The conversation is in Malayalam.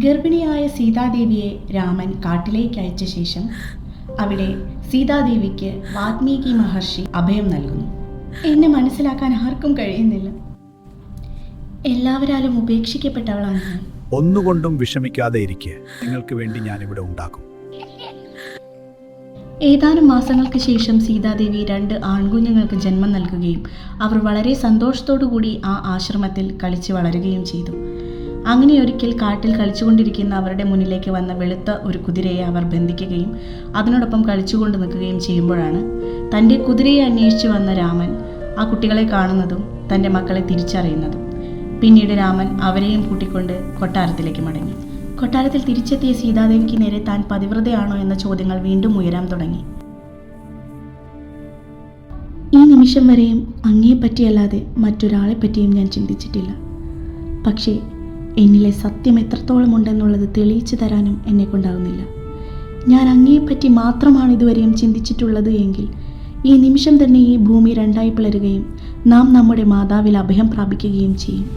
ഗർഭിണിയായ സീതാദേവിയെ രാമൻ കാട്ടിലേക്ക് അയച്ച ശേഷം അവിടെ സീതാദേവിക്ക് വാൽമീകി മഹർഷി അഭയം നൽകുന്നു. എന്നെ മനസ്സിലാക്കാൻ ആർക്കും കഴിയുന്നില്ല. എല്ലാവരാലും ഉപേക്ഷിക്കപ്പെട്ടവളാണ് ഞാൻ. ഒന്നുകൊണ്ടും വിഷമിക്കാതെ ഇരിക്കെ, നിങ്ങൾക്ക് വേണ്ടി ഞാനിവിടെ ഉണ്ടാകും. ഏതാനും മാസങ്ങൾക്ക് ശേഷം സീതാദേവി 2 ആൺകുഞ്ഞുങ്ങൾക്ക് ജന്മം നൽകുകയും അവർ വളരെ സന്തോഷത്തോടുകൂടി ആ ആശ്രമത്തിൽ കളിച്ച് വളരുകയും ചെയ്തു. അങ്ങനെ ഒരിക്കൽ കാട്ടിൽ കളിച്ചുകൊണ്ടിരിക്കുന്ന അവരുടെ മുന്നിലേക്ക് വന്ന വെളുത്ത ഒരു കുതിരയെ അവർ ബന്ധിക്കുകയും അതിനോടൊപ്പം കളിച്ചുകൊണ്ട് നിൽക്കുകയും ചെയ്യുമ്പോഴാണ് തൻ്റെ കുതിരയെ അന്വേഷിച്ച് വന്ന രാമൻ ആ കുട്ടികളെ കാണുന്നതും തൻ്റെ മക്കളെ തിരിച്ചറിയുന്നതും. പിന്നീട് രാമൻ അവരെയും കൂട്ടിക്കൊണ്ട് കൊട്ടാരത്തിലേക്ക് മടങ്ങി. കൊട്ടാരത്തിൽ തിരിച്ചെത്തിയ സീതാദേവിക്ക് നേരെ താൻ പതിവ്രതയാണോ എന്ന ചോദ്യങ്ങൾ വീണ്ടും ഉയരാൻ തുടങ്ങി. ഈ നിമിഷം വരെയും അങ്ങയെപ്പറ്റിയല്ലാതെ മറ്റൊരാളെ പറ്റിയും ഞാൻ ചിന്തിച്ചിട്ടില്ല. പക്ഷേ എന്നിലെ സത്യം എത്രത്തോളം ഉണ്ടെന്നുള്ളത് തെളിയിച്ചു തരാനും എന്നെക്കൊണ്ടാവുന്നില്ല. ഞാൻ അങ്ങയെപ്പറ്റി മാത്രമാണ് ഇതുവരെയും ചിന്തിച്ചിട്ടുള്ളത് എങ്കിൽ ഈ നിമിഷം തന്നെ ഈ ഭൂമി 2ആയി പിളരുകയും നാം നമ്മുടെ മാതാവിൽ അഭയം പ്രാപിക്കുകയും ചെയ്യും.